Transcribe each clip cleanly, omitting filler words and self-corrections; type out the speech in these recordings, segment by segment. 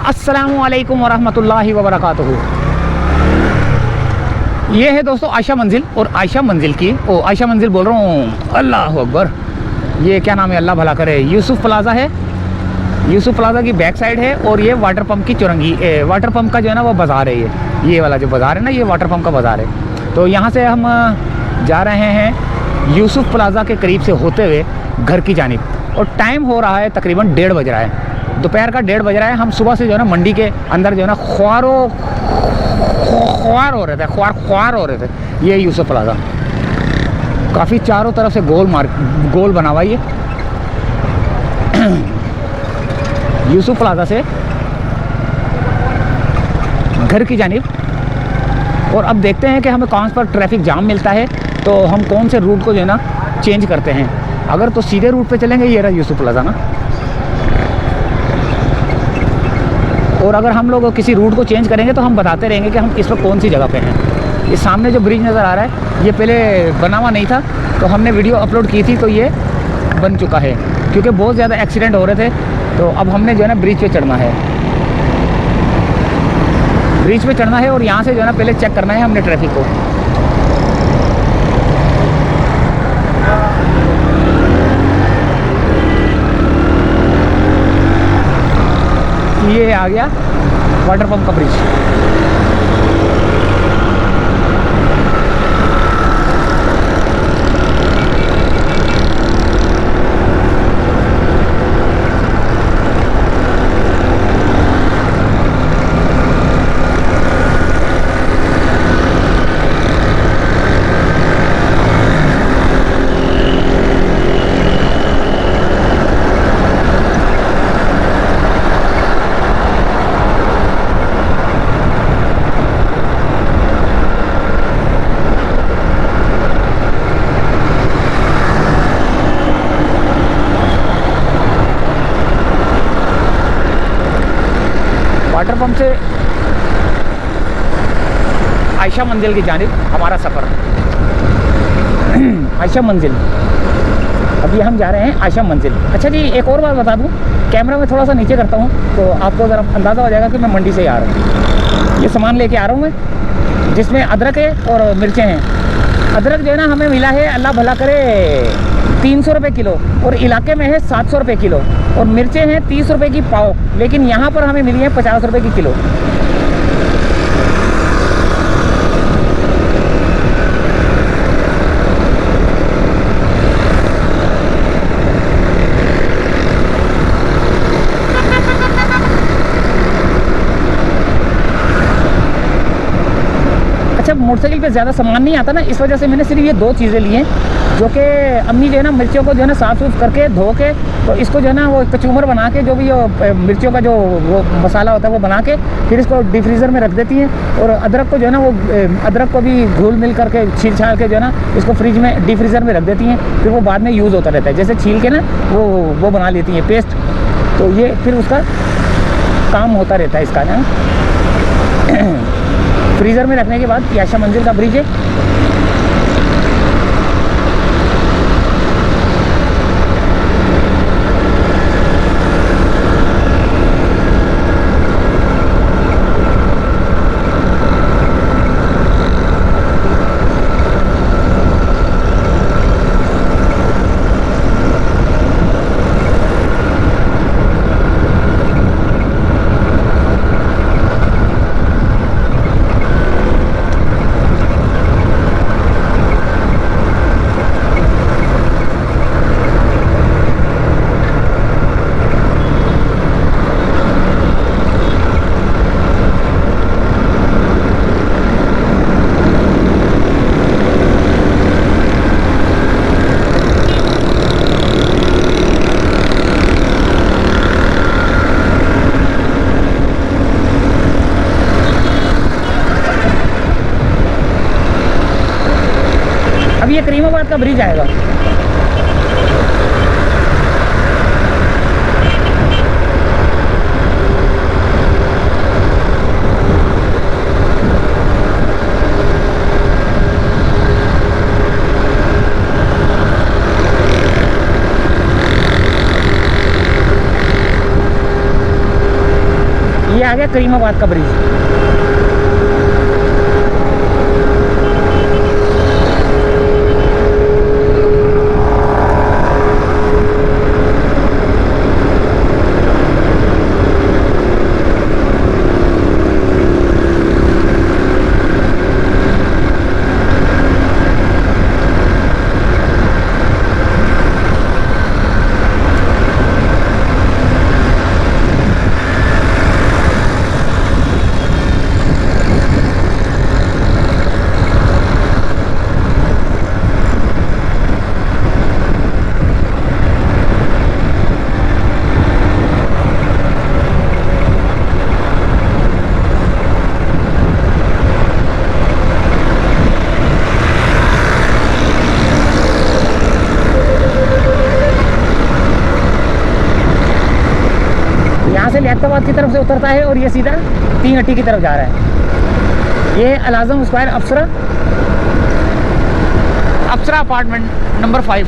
अस्सलामुअलैकुम वरहमतुल्लाहि वबरकातुहू। ये है दोस्तों आयशा मंजिल, और आयशा मंजिल की आयशा मंजिल बोल रहा हूँ, अल्लाह अकबर। ये क्या नाम है, अल्लाह भला करे, यूसुफ प्लाज़ा है। यूसुफ प्लाज़ा की बैक साइड है, और ये वाटर पंप की चुरंगी, वाटर पंप का जो है ना वो बाज़ार है। ये वाला जो बाज़ार है ना, ये वाटर पंप का बाज़ार है। तो यहाँ से हम जा रहे हैं यूसुफ प्लाज़ा के करीब से होते हुए घर की जानिब, और टाइम हो रहा है तकरीबन 1:30 बज रहा है, दोपहर का 1:30 बज रहा है। हम सुबह से जो है ना मंडी के अंदर जो है ना ख्वार हो रहे थे, ख्वार हो रहे थे। ये यूसुफ प्लाज़ा काफ़ी चारों तरफ से गोल बना हुआ ये यूसुफ प्लाज़ा से घर की जानिब। और अब देखते हैं कि हमें कौन पर ट्रैफिक जाम मिलता है, तो हम कौन से रूट को जो है ना चेंज करते हैं। अगर तो सीधे रूट पे चलेंगे, ये रहा यूसुफ प्लाज़ा ना, और अगर हम लोग किसी रूट को चेंज करेंगे तो हम बताते रहेंगे कि हम इस वक्त कौन सी जगह पे हैं। ये सामने जो ब्रिज नज़र आ रहा है, ये पहले बना हुआ नहीं था, तो हमने वीडियो अपलोड की थी तो ये बन चुका है, क्योंकि बहुत ज़्यादा एक्सीडेंट हो रहे थे। तो अब हमने जो है ना ब्रिज पे चढ़ना है, ब्रिज पे चढ़ना है, और यहाँ से जो है ना पहले चेक करना है हमने ट्रैफिक को। ये आ गया वाटर पंप का ब्रिज। वाटर पंप से आयशा मंजिल की जानिब हमारा सफ़र। आयशा मंजिल, अभी हम जा रहे हैं आयशा मंजिल। अच्छा जी, एक और बात बता दूं, कैमरा में थोड़ा सा नीचे करता हूं तो आपको ज़रा अंदाज़ा हो जाएगा कि मैं मंडी से ही आ रहा हूं। ये सामान लेके आ रहा हूं मैं, जिसमें अदरक है और मिर्चें हैं। अदरक जो है ना हमें मिला है, अल्लाह भला करे, 300 रुपये किलो, और इलाके में है 700 रुपये किलो, और मिर्चें हैं 30 रुपये की पाव, लेकिन यहाँ पर हमें मिली है 50 रुपये की किलो। अच्छा, मोटरसाइकिल पे ज़्यादा सामान नहीं आता ना, इस वजह से मैंने सिर्फ ये 2 चीज़ें ली हैं, जो कि अम्मी जो है ना मिर्चियों को जो है ना साफ़ सूफ करके धो के, तो इसको जो है ना वो कचूमर बना के, जो भी मिर्चियों का जो वो मसाला होता है वो बना के, फिर इसको डीप फ्रीज़र में रख देती हैं। और अदरक को जो है ना वो अदरक को भी घुल मिल करके छील छाल के जो है ना इसको फ्रिज में डीप फ्रीज़र में रख देती हैं, फिर वो बाद में यूज़ होता रहता है। जैसे छील के ना वो बना लेती हैं पेस्ट, तो ये फिर उसका काम होता रहता है इसका ना। फ्रीज़र में रखने के बाद ये आयशा मंजिल का ब्रिज है। अब ये करीमाबाद का ब्रिज आएगा। है करीमाबाद का ब्रिज। लियाकताबाद की तरफ से उतरता है और ये सीधा 3 अट्टी की तरफ जा रहा है। ये अल आज़म स्क्वायर अप्सरा अपार्टमेंट नंबर 5।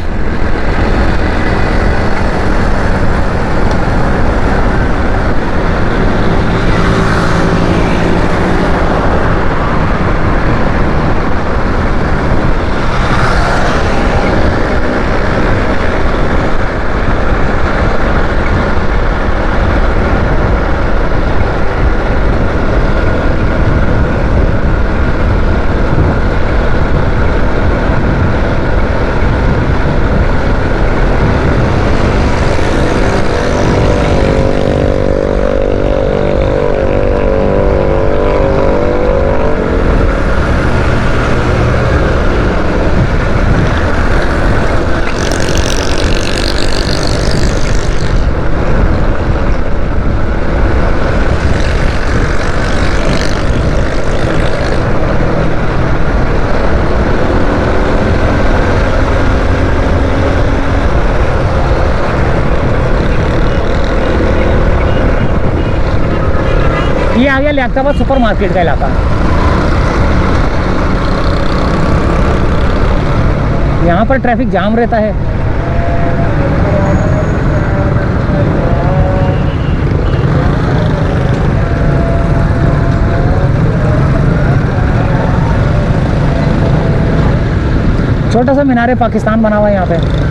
ये आ गया लियाकताबाद सुपर मार्केट का इलाका। यहाँ पर ट्रैफिक जाम रहता है। छोटा सा मीनार पाकिस्तान बना हुआ है यहाँ पे।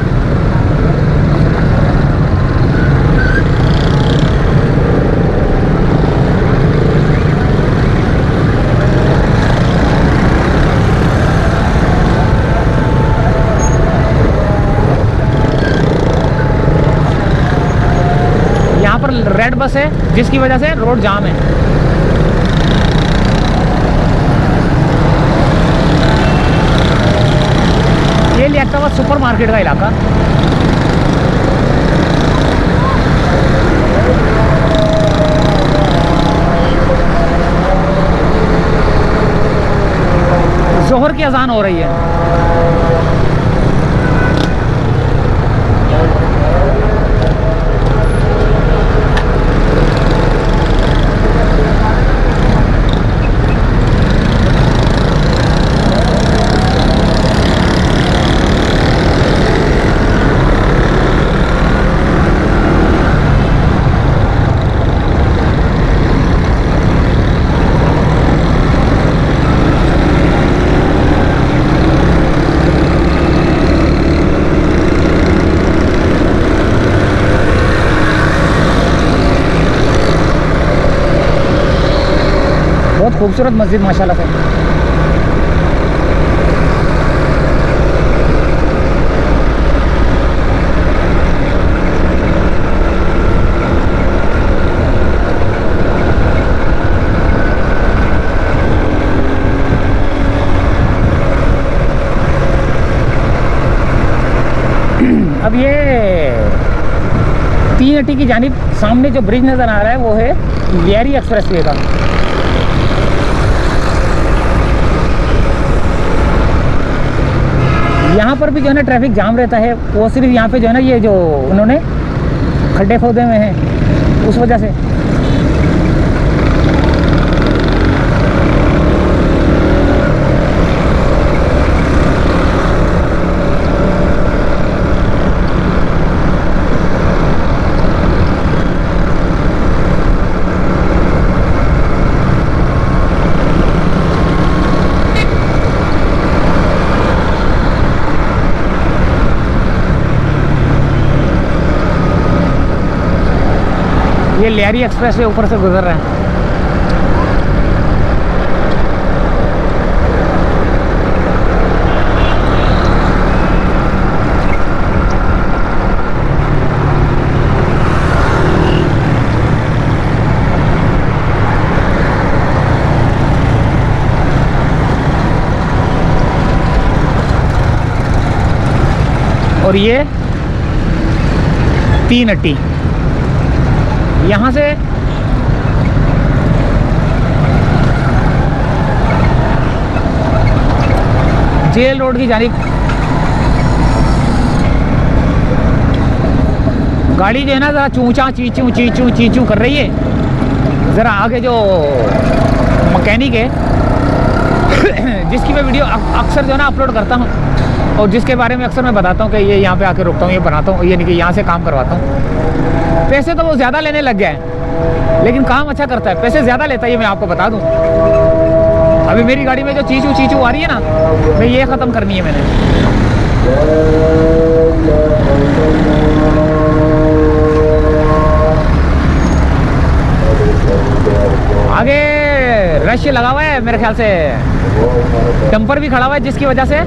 रेड बस है जिसकी वजह से रोड जाम है। ये लियाकताबाद सुपर मार्केट का इलाका। जोहर की अजान हो रही है। बहुत खूबसूरत मस्जिद माशाल्लाह से। अब ये 3 अट्टी की जानिब सामने जो ब्रिज नज़र आ रहा है वो है लियारी एक्सप्रेसवे का। यहाँ पर भी जो है ना ट्रैफिक जाम रहता है। वो सिर्फ यहाँ पे जो है ना ये जो उन्होंने खड्डे खोदे हुए हैं उस वजह से। ये लियारी एक्सप्रेस वे ऊपर से गुजर रहा है। और ये 3 अट्टी यहाँ से जेल रोड की जानिब गाड़ी जो है ना ज़रा चूचा चीचू कर रही है। ज़रा आगे जो मैकेनिक है जिसकी मैं वीडियो अक्सर जो है ना अपलोड करता हूँ और जिसके बारे में अक्सर मैं बताता हूँ कि ये यहाँ पे आके रुकता हूँ, ये बनाता हूँ, ये नहीं कि यहाँ से काम करवाता हूँ। पैसे तो वो ज़्यादा लेने लग गया है लेकिन काम अच्छा करता है। पैसे ज़्यादा लेता है ये मैं आपको बता दूँ। अभी मेरी गाड़ी में जो चीचू आ रही है ना, मैं ये ख़त्म करनी है मैंने। आगे रश लगा हुआ है मेरे ख्याल से, डंपर भी खड़ा हुआ है जिसकी वजह से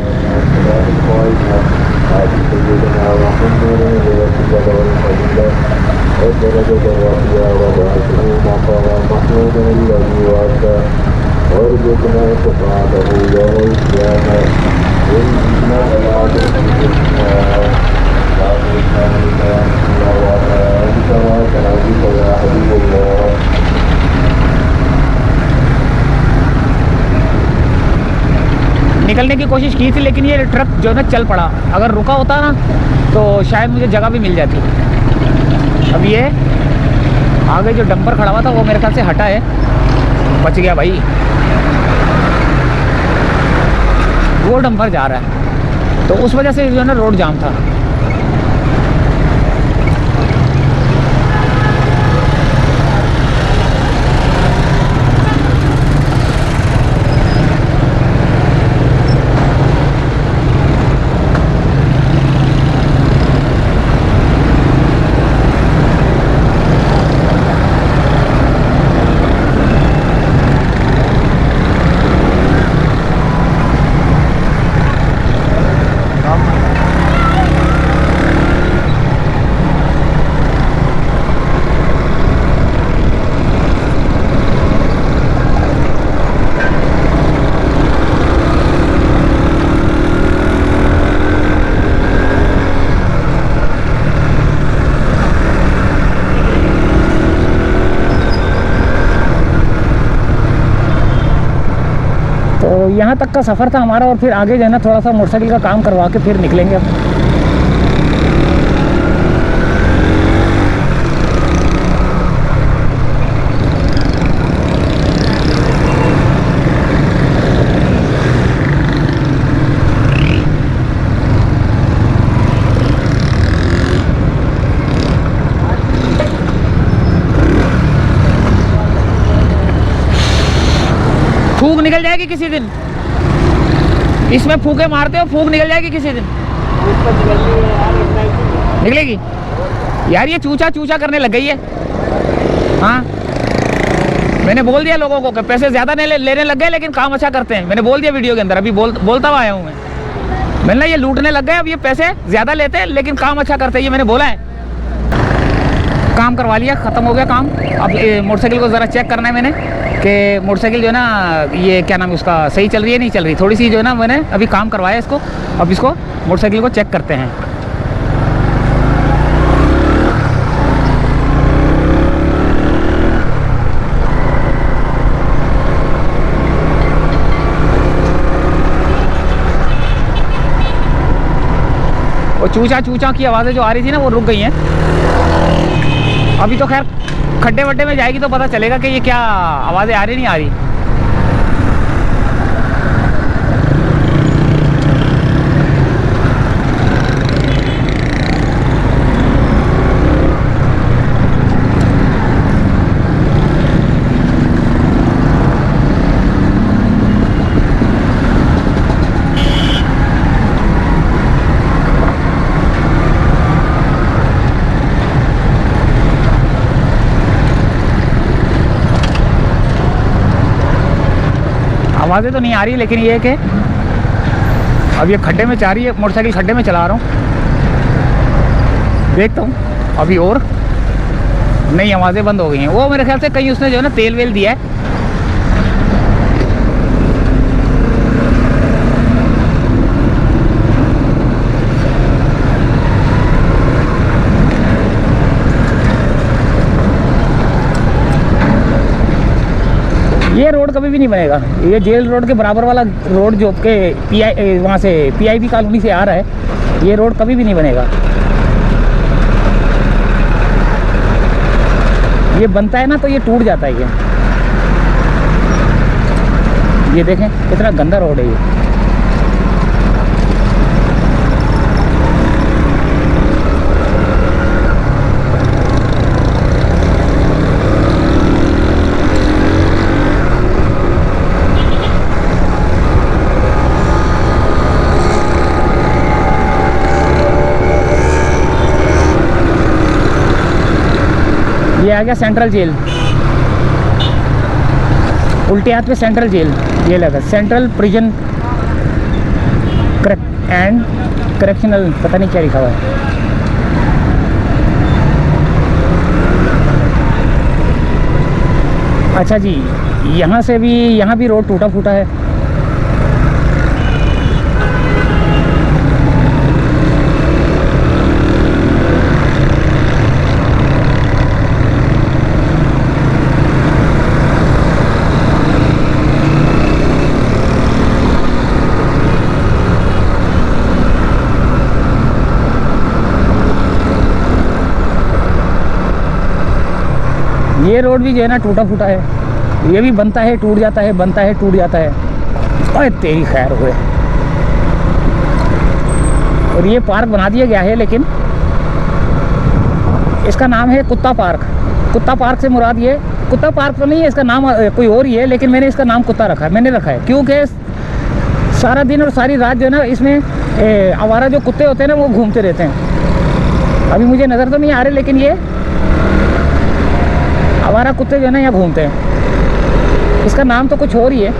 निकलने की कोशिश की थी लेकिन ये ट्रक जो है ना चल पड़ा। अगर रुका होता ना तो शायद मुझे जगह भी मिल जाती। अब ये आगे जो डंपर खड़ा हुआ था वो मेरे ख्याल से हटा है, बच गया भाई। वो डंपर जा रहा है तो उस वजह से जो है ना रोड जाम था। यहाँ तक का सफ़र था हमारा और फिर आगे जो है ना थोड़ा सा मोटरसाइकिल का काम करवा के फिर निकलेंगे अब। फूक निकल जाएगी किसी दिन, इसमें फूके मारते हो फूक निकल जाएगी किसी दिन। निकलेगी यार, ये चूचा करने लग गई है। हाँ मैंने बोल दिया लोगों को कि पैसे ज़्यादा लेने लग गए लेकिन काम अच्छा करते हैं। मैंने बोल दिया वीडियो के अंदर, अभी बोलता हुआ आया हूँ मैं। मैंने ये लूटने लग गए, अब ये पैसे ज़्यादा लेते हैं लेकिन काम अच्छा करते हैं, ये मैंने बोला है। काम करवा लिया, ख़त्म हो गया काम। अब मोटरसाइकिल को ज़रा चेक करना है मैंने कि मोटरसाइकिल जो है ना ये क्या नाम है उसका, सही चल रही है नहीं चल रही। थोड़ी सी जो है ना मैंने अभी काम करवाया इसको, अब इसको मोटरसाइकिल को चेक करते हैं। वो चूचा की आवाज़ें जो आ रही थी ना वो रुक गई हैं। अभी तो खैर खड्डे वड्डे में जाएगी तो पता चलेगा कि ये क्या आवाज़ें आ रही नहीं आ रही। आवाज़ें तो नहीं आ रही, लेकिन ये है कि अब ये खड्डे में जा रही है मोटरसाइकिल, खड्डे में चला रहा हूँ। देखता हूँ अभी और नई आवाज़ें बंद हो गई हैं। वो मेरे ख्याल से कहीं उसने जो है ना तेल वेल दिया है। ये रोड कभी भी नहीं बनेगा। ये जेल रोड के बराबर वाला रोड जो के पीआई वहाँ से पीआईबी कॉलोनी से आ रहा है, ये रोड कभी भी नहीं बनेगा। ये बनता है ना तो ये टूट जाता है। ये देखें कितना गंदा रोड है ये। ये आ गया सेंट्रल जेल, उल्टे हाथ पे सेंट्रल जेल, ये लगा सेंट्रल प्रिजन एंड करेक्शनल, पता नहीं क्या लिखा हुआ है। अच्छा जी, यहाँ से भी, यहाँ भी रोड टूटा फूटा है। ये रोड भी जो है ना टूटा फूटा है। ये भी बनता है टूट जाता है, बनता है टूट जाता है। अरे तेरी खैर हुए। और ये पार्क बना दिया गया है, लेकिन इसका नाम है कुत्ता पार्क। कुत्ता पार्क से मुराद ये, कुत्ता पार्क तो नहीं है, इसका नाम कोई और ही है, लेकिन मैंने इसका नाम कुत्ता रखा है। मैंने रखा है क्योंकि सारा दिन और सारी रात जो है ना इसमें आवारा जो कुत्ते होते हैं ना वो घूमते रहते हैं। अभी मुझे नज़र तो नहीं आ रहे, लेकिन ये आवारा कुत्ते जो है ना यहाँ घूमते हैं। इसका नाम तो कुछ और ही है।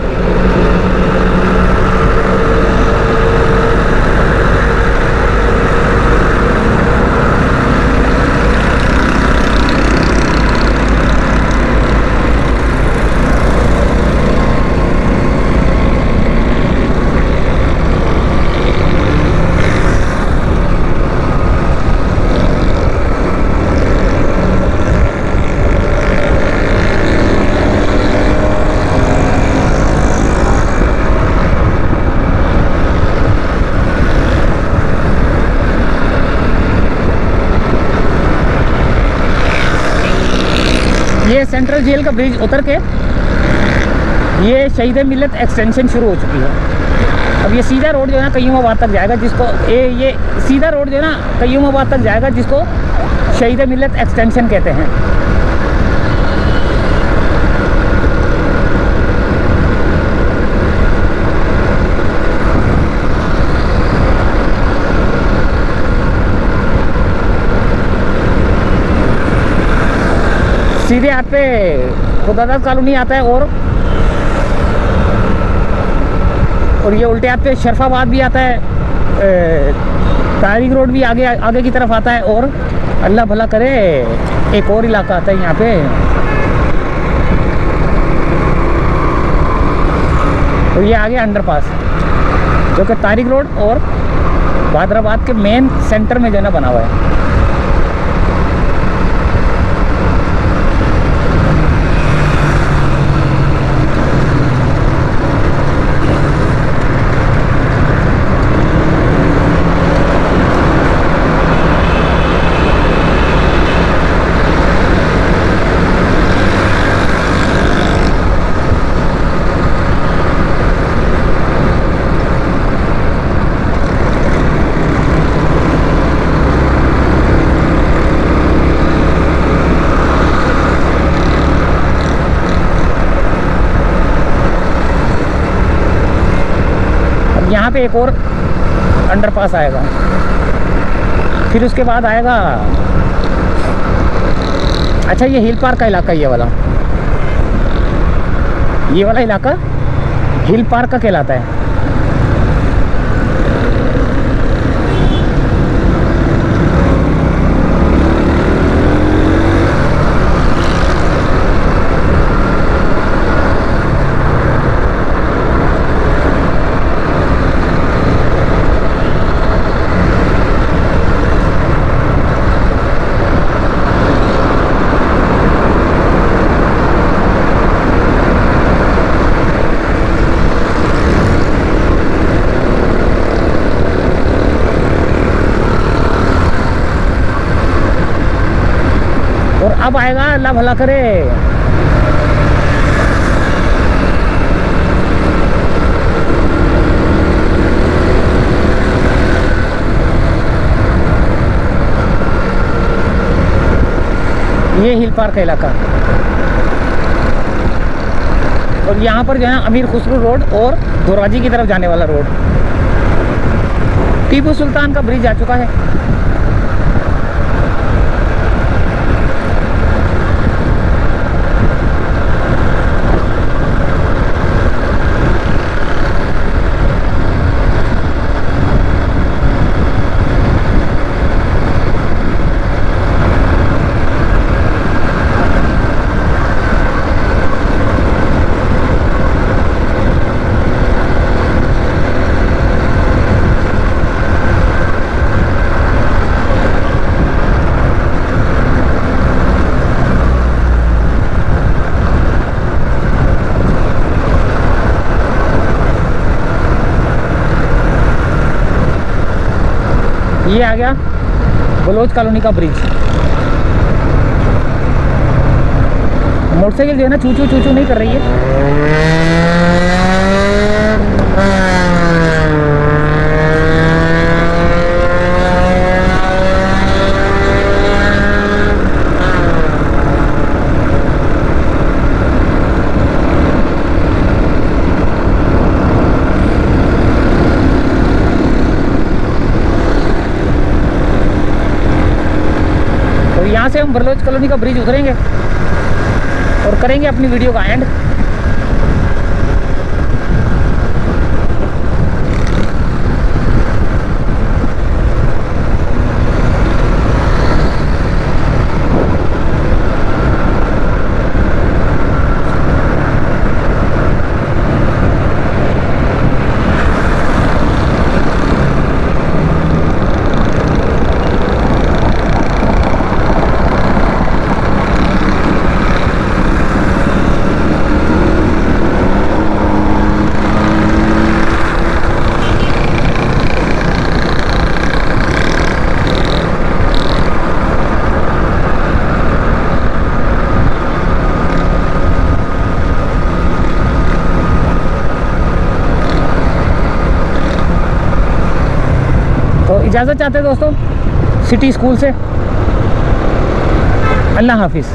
ये सेंट्रल जेल का ब्रिज उतर के ये शहीद मिल्लत एक्सटेंशन शुरू हो चुकी है। अब ये सीधा रोड जो है ना कय्यूमाबाद तक जाएगा, जिसको ये सीधा रोड जो है ना कय्यूमाबाद तक जाएगा, जिसको शहीद मिल्लत एक्सटेंशन कहते हैं। सीधे हाथ पे खुदादास कॉलोनी आता है, और ये उल्टे हाथ पे शरफाबाद भी आता है। तारिक रोड भी आगे आगे की तरफ आता है, और अल्लाह भला करे एक और इलाका आता है यहाँ पे। और ये आगे अंडरपास जो कि तारिक रोड और हैदराबाद के मेन सेंटर में जो है ना बना हुआ है। यहाँ पे एक और अंडरपास आएगा, फिर उसके बाद आएगा, अच्छा ये हिल पार्क का इलाका, ये वाला इलाका हिल पार्क का कहलाता है। और अब आएगा अल्लाह भला करे ये हिल पार्क का इलाका। और यहाँ पर जो है अमीर खुसरो रोड और धोराजी की तरफ जाने वाला रोड। टीपू सुल्तान का ब्रिज आ चुका है। ये आ गया बलोच कॉलोनी का ब्रिज। मोटरसाइकिल जो है ना चू चू चू चू नहीं कर रही है। यहाँ से हम बलोच कॉलोनी का ब्रिज उतरेंगे और करेंगे अपनी वीडियो का एंड। तो इजाज़त चाहते हैं दोस्तों सिटी स्कूल से। अल्लाह हाफिज़।